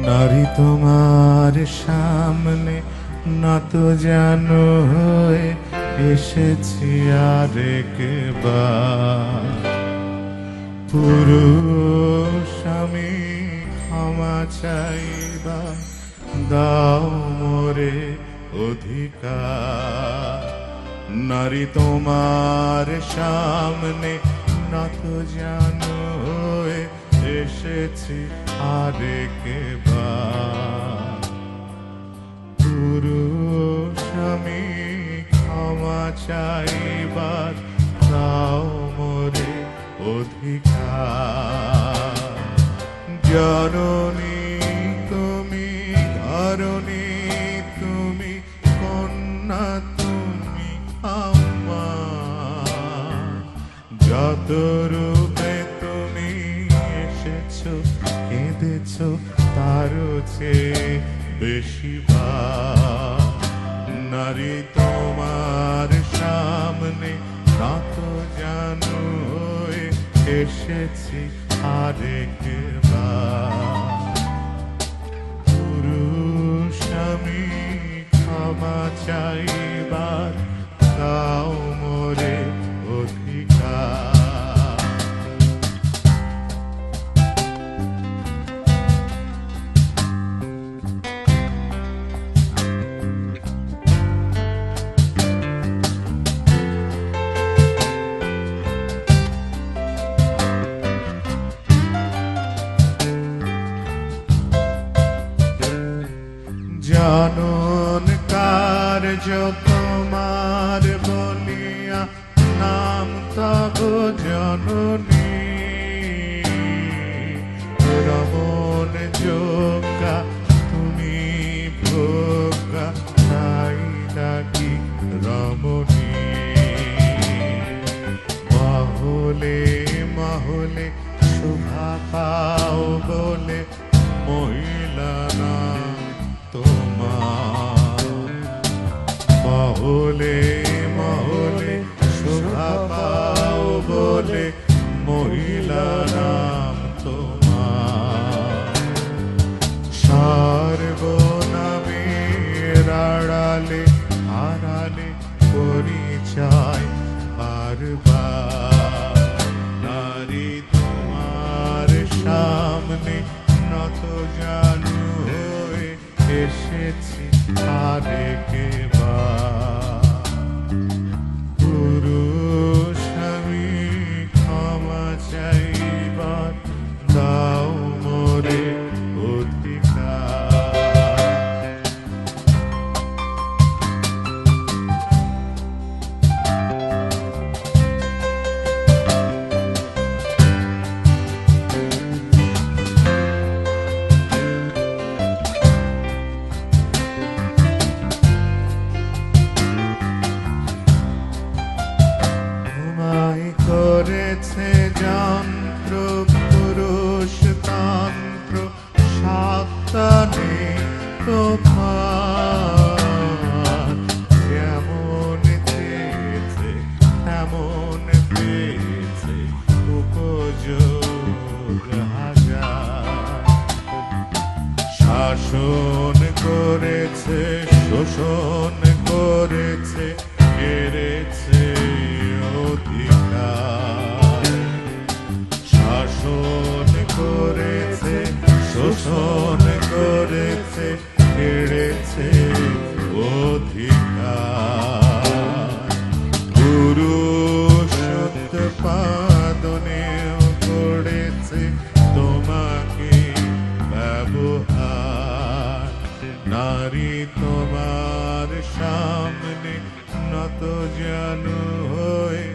নারী তোমার সামনে নত জানো হয়ে এসেছি আরেকবার। পুরুষ আমি ক্ষমা চাইবার, দাও মোরে অধিকার। নারী তোমার সামনে নত জানো হয়ে এসেছি আরেকবার। পুরুষ আমি ক্ষমা চাইবার, দাও মোরে অধিকার। জননী তুমি, ধরণী তুমি, কন্যা তুমি আমার। যত রূপে তুমি এসেছো, কেঁদেছো তারও চেয়ে বেশিবার। নারী তোমার সামনে নত জানো হয়ে এসেছি আরেকবার। পুরুষ আমি ক্ষমা চাইবার, দাও মোরে অধিকার। জনন কার্য তোমার বলিয়া, নাম তব জননী। রমণ যোগা তুমি ভোগা, তাই ডাকি রমণী। মহলে মহলে শোভা পাও বলে মহিলা নাম তোমার। মহলে মহলে শোভা পাও বলে মহিলা নাম তোমার। সর্বনামের আড়ালে আড়ালে পরিচয় বারবার। নারী তোমার সামনে নত জানো হয়ে এসেছি আরেকবার। পুরুষ আমি ক্ষমা চাইবার, দাও মোরে অধিকার। করেছে যন্ত্র পুরুষ তন্ত্র, সাবধানে তোমার। যেমন চেয়েছে তেমন পেয়েছে, উপযোগ হাজার। শাসন করেছে শোষণ করেছে, কেড়েছে অধিকার। শাসন করেছে শোষণ করেছে, কেড়েছে অধিকার। পুরুষ উৎপাদনেও করেছে তোমাকে ব্যবহার। নারী তোমার সামনে নত জানো হয়ে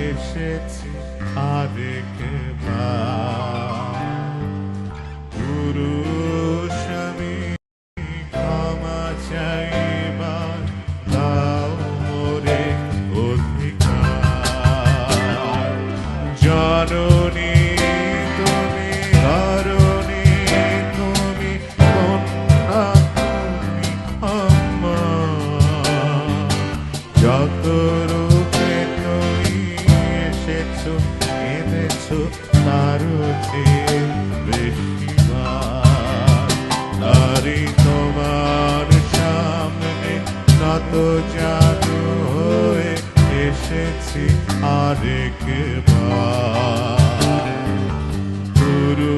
এসেছি আরেকবার। পুরুষ আমি ক্ষমা চাইবার, দাও মোরে অধিকার। জননী তুমি, ধরণী তুমি, কন্যা তুমি আমার। যত রূপে তুমি এসেছো, এনেছো তারও জাদু হয়ে এসেছি আরেকবার। গুরু